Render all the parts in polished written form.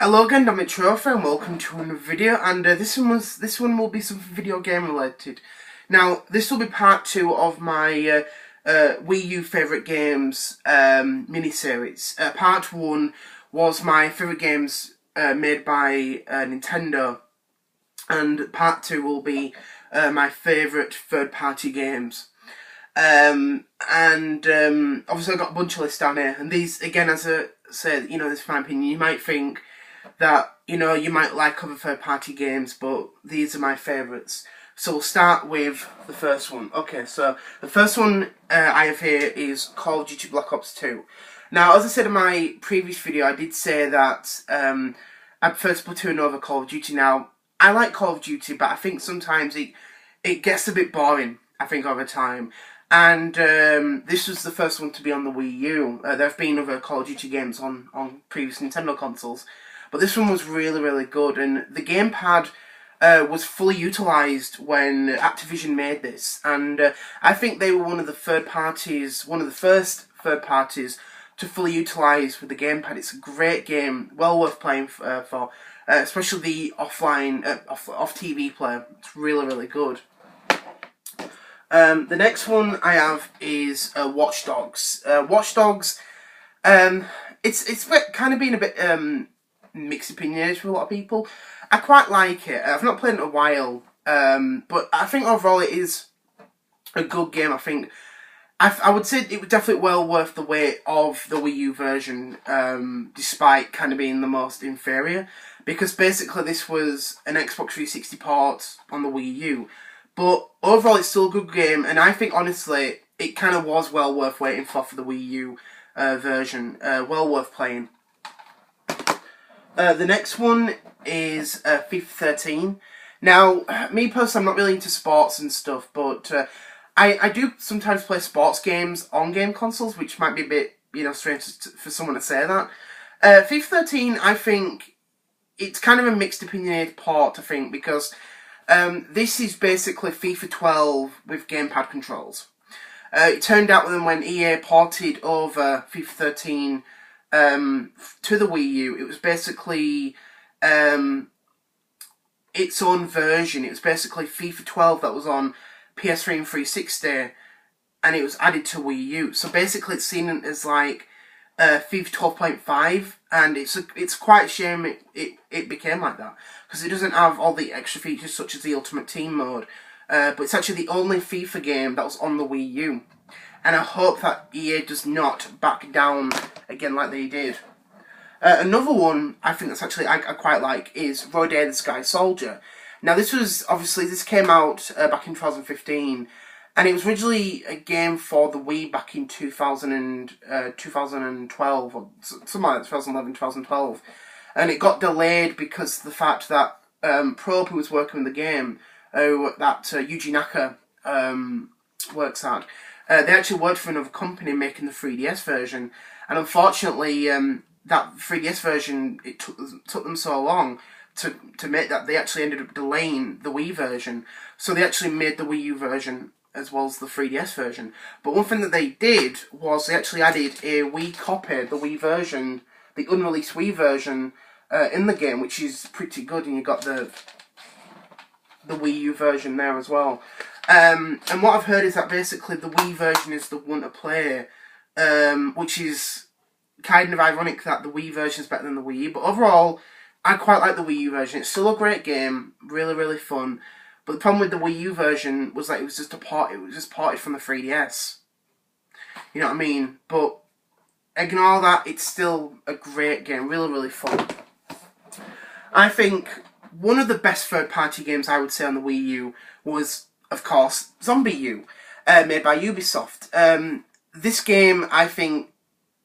Hello again, I'm Trophy and welcome to another video, and this one will be something video game related. Now, this will be part 2 of my Wii U favourite games mini-series. Part 1 was my favourite games made by Nintendo, and part 2 will be my favourite third-party games. Obviously I've got a bunch of lists down here, and these, again, as I said, this is my opinion. You might think that, you might like other third-party games, but these are my favourites. So we'll start with the first one. Okay, so the first one I have here is Call of Duty Black Ops 2. Now, as I said in my previous video, I did say that I prefer Splatoon over Call of Duty. Now, I like Call of Duty, but I think sometimes it gets a bit boring, I think, over time. And this was the first one to be on the Wii U. There have been other Call of Duty games on previous Nintendo consoles, but this one was really, really good. And the gamepad was fully utilised when Activision made this. And I think they were one of the first third parties to fully utilise with the gamepad. It's a great game, well worth playing for, especially the offline, off-TV play. It's really, really good. The next one I have is Watch Dogs. Watch Dogs, it's kind of been a bit mixed opinions with a lot of people. I quite like it. I've not played it in a while, but I think overall it is a good game. I think I would say it was definitely well worth the wait of the Wii U version, despite kind of being the most inferior, because basically this was an Xbox 360 port on the Wii U. But overall, it's still a good game, and I think, honestly, it kind of was well worth waiting for the Wii U version. Well worth playing. The next one is FIFA 13. Now, me personally, I'm not really into sports and stuff, but I do sometimes play sports games on game consoles, which might be a bit, strange for someone to say that. FIFA 13, I think, it's kind of a mixed opinionated port, I think, because this is basically FIFA 12 with gamepad controls. It turned out when EA ported over FIFA 13 to the Wii U, it was basically its own version. It was basically FIFA 12 that was on PS3 and 360, and it was added to Wii U. So basically it's seen as like FIFA 12.5, and it's quite a shame it became like that, because it doesn't have all the extra features such as the Ultimate Team mode, but it's actually the only FIFA game that was on the Wii U, and I hope that EA does not back down again like they did. Another one I think that's actually I quite like is Road the Sky Soldier. Now this came out back in 2015, and it was originally a game for the Wii back in 2012, or something like that, 2011, 2012. And it got delayed because of the fact that Probe, who was working on the game, that Yuji Naka works at, they actually worked for another company making the 3DS version. And unfortunately, that 3DS version, it took them so long to make that they actually ended up delaying the Wii version. So they actually made the Wii U version as well as the 3DS version. But one thing that they did was they actually added a Wii copy, the Wii version, the unreleased Wii version, in the game, which is pretty good, and you got the Wii U version there as well. And what I've heard is that basically the Wii version is the one to play, which is kind of ironic that the Wii version is better than the Wii U. But overall, I quite like the Wii U version. It's still a great game, really, really fun. But the problem with the Wii U version was that it was just a port. It was just ported from the 3DS. You know what I mean? But ignore that. It's still a great game. Really, really fun. I think one of the best third-party games I would say on the Wii U was, of course, Zombie U, made by Ubisoft. This game, I think,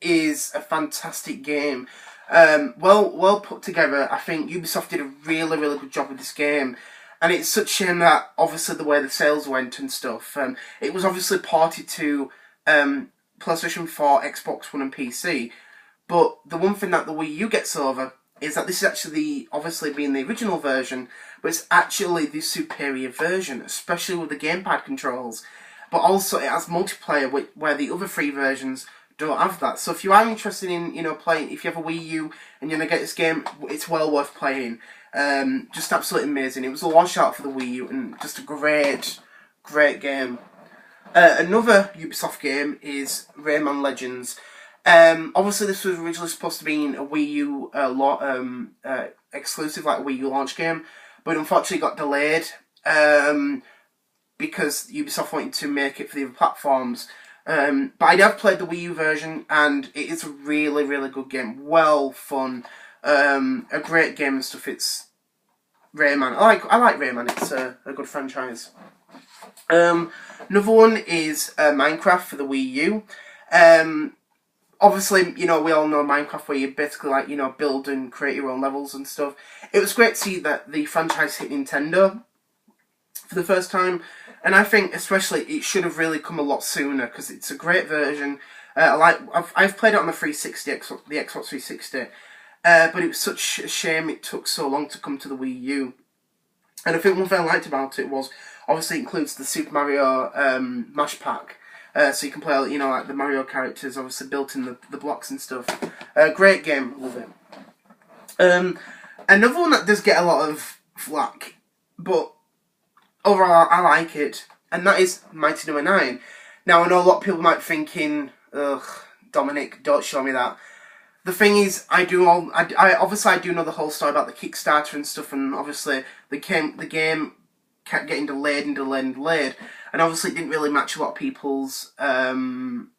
is a fantastic game. Well put together. I think Ubisoft did a really, really good job with this game. And it's such a shame that, obviously, the way the sales went and stuff. It was obviously ported to PlayStation 4, Xbox One and PC. But the one thing that the Wii U gets over is that this is actually, obviously, being the original version, but it's actually the superior version, especially with the gamepad controls. But also, it has multiplayer, where the other three versions don't have that. So if you are interested in, playing, if you have a Wii U and you're going to get this game, it's well worth playing. Just absolutely amazing. It was a launch out for the Wii U and just a great game. Another Ubisoft game is Rayman Legends. Obviously this was originally supposed to be a Wii U exclusive, like a Wii U launch game, but unfortunately got delayed because Ubisoft wanted to make it for the other platforms. But I have played the Wii U version, and it is a really, really good game. Well fun. A great game and stuff. It's Rayman. I like Rayman. It's a good franchise. Another one is Minecraft for the Wii U. Obviously, we all know Minecraft, where you basically build and create your own levels and stuff. It was great to see that the franchise hit Nintendo for the first time, and I think especially it should have really come a lot sooner, because it's a great version. I've played it on the 360, the Xbox 360, but it was such a shame it took so long to come to the Wii U. And I think one thing I liked about it was, obviously it includes the Super Mario Mash Pack, so you can play like the Mario characters, obviously built in the blocks and stuff. Great game, love it. Another one that does get a lot of flack, but overall I like it, and that is Mighty No. 9. Now I know a lot of people might be thinking, ugh, Dominic, don't show me that. The thing is, I obviously do know the whole story about the Kickstarter and stuff, and obviously the game kept getting delayed, and obviously it didn't really match a lot of people's thoughts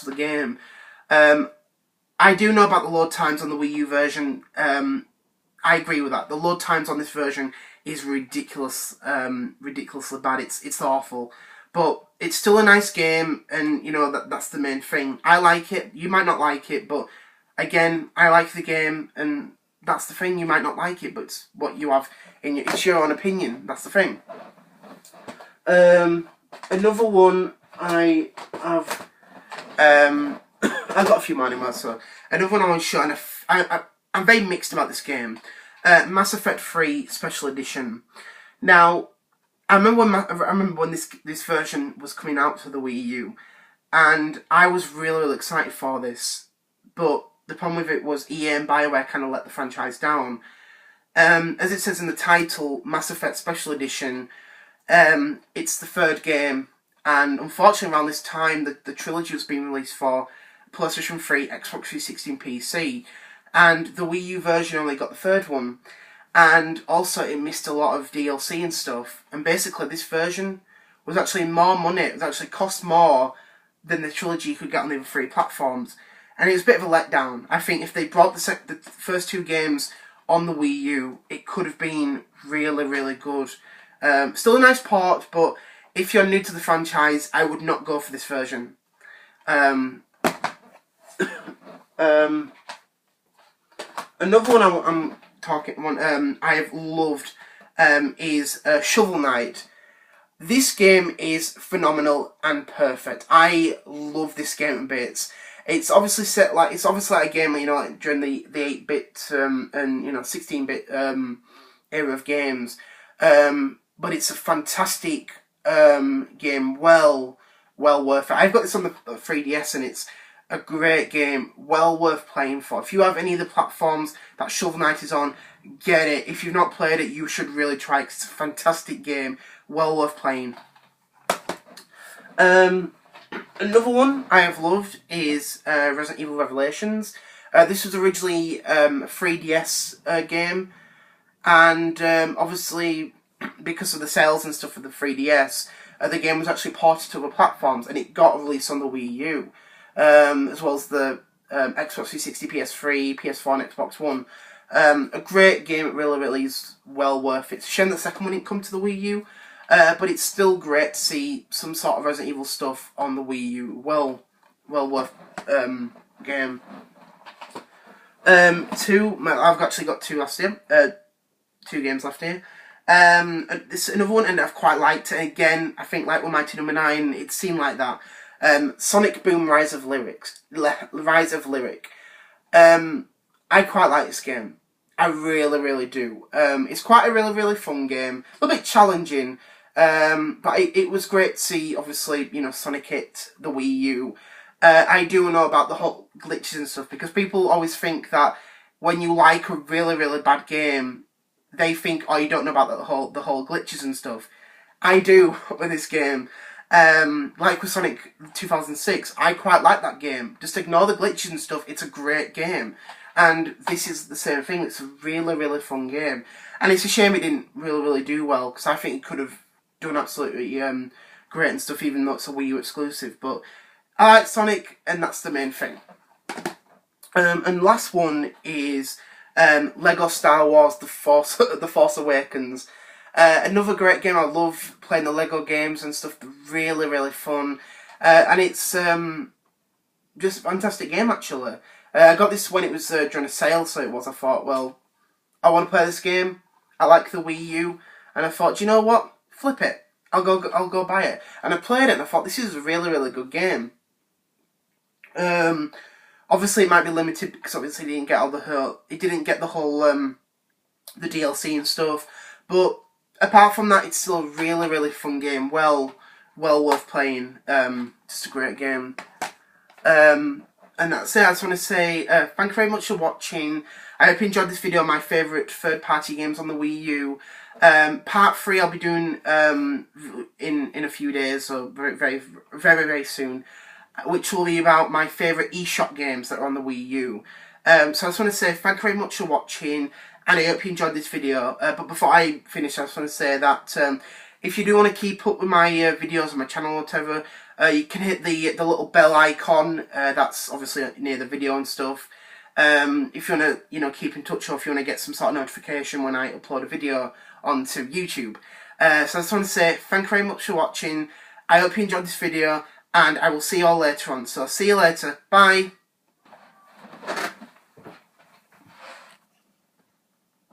of the game. I do know about the load times on the Wii U version. I agree with that. The load times on this version is ridiculously bad. It's awful, but it's still a nice game, and that's the main thing. I like it. You might not like it, but again, I like the game, and that's the thing. You might not like it, but it's what you have in it's your own opinion. That's the thing. Another one I have. I've got a few more anyway, so another one I want to show, and I'm very mixed about this game. Mass Effect 3 Special Edition. Now, I remember when this version was coming out for the Wii U, and I was really, really excited for this, but the problem with it was EA and BioWare kind of let the franchise down. As it says in the title, Mass Effect Special Edition, it's the third game, and unfortunately around this time the trilogy was being released for PlayStation 3, Xbox 360 and PC, and the Wii U version only got the third one, and also it missed a lot of DLC and stuff, and basically this version was actually more money. It was actually cost more than the trilogy you could get on the other three platforms, and it was a bit of a letdown. I think if they brought the first two games on the Wii U, it could have been really, really good. Still a nice port, but if you're new to the franchise, I would not go for this version. Another one I have loved is Shovel Knight. This game is phenomenal and perfect. I love this game in bits. It's obviously like a game, like during the 8-bit and 16-bit era of games. But it's a fantastic game. Well worth it. I've got this on the 3DS, and it's a great game. Well worth playing for. If you have any of the platforms that Shovel Knight is on, get it. If you've not played it, you should really try it. It's a fantastic game. Well worth playing. Another one I have loved is Resident Evil Revelations. This was originally a 3DS game, and obviously because of the sales and stuff for the 3DS, the game was actually ported to other platforms, and it got released on the Wii U, as well as the Xbox 360, PS3, PS4 and Xbox One. A great game. It really, really is well worth it. It's a shame the second one didn't come to the Wii U, but it's still great to see some sort of Resident Evil stuff on the Wii U. Well worth game. I've actually got two left here. 2 games left here. This another one, and I've quite liked it. Again, I think like with Mighty No. 9, it seemed like that. Sonic Boom Rise of Lyric. I quite like this game. I really, really do. It's quite a really, really fun game. A little bit challenging, but it was great to see, obviously, Sonic hit the Wii U. I do know about the whole glitches and stuff, because people always think that when you like a really, really bad game, they think, oh, you don't know about the whole glitches and stuff. I do with this game. Like with Sonic 2006, I quite like that game. Just ignore the glitches and stuff, it's a great game. And this is the same thing, it's a really, really fun game. And it's a shame it didn't really, really do well, because I think it could have done absolutely great and stuff, even though it's a Wii U exclusive. But I like Sonic, and that's the main thing. And last one is Lego Star Wars The Force Awakens. Another great game. I love playing the Lego games and stuff. They're really, really fun. And it's just a fantastic game, actually. I got this when it was during a sale, so it was. I thought, well, I want to play this game. I like the Wii U. And I thought, you know what? Flip it. I'll go buy it. And I played it, and I thought, this is a really, really good game. Obviously, it might be limited, because obviously it didn't get the whole the DLC and stuff. But apart from that, it's still a really, really fun game. Well worth playing. Just a great game. And that's it. I just want to say thank you very much for watching. I hope you enjoyed this video on my favourite third-party games on the Wii U. Part 3 I'll be doing in a few days, so very soon, which will be about my favourite eShop games that are on the Wii U. So I just want to say thank you very much for watching, and I hope you enjoyed this video. But before I finish, I just want to say that if you do want to keep up with my videos on my channel or whatever, you can hit the little bell icon. That's obviously near the video and stuff. If you want to keep in touch, or if you want to get some sort of notification when I upload a video onto YouTube. So I just want to say thank you very much for watching. I hope you enjoyed this video, and I will see you all later on. So see you later. Bye.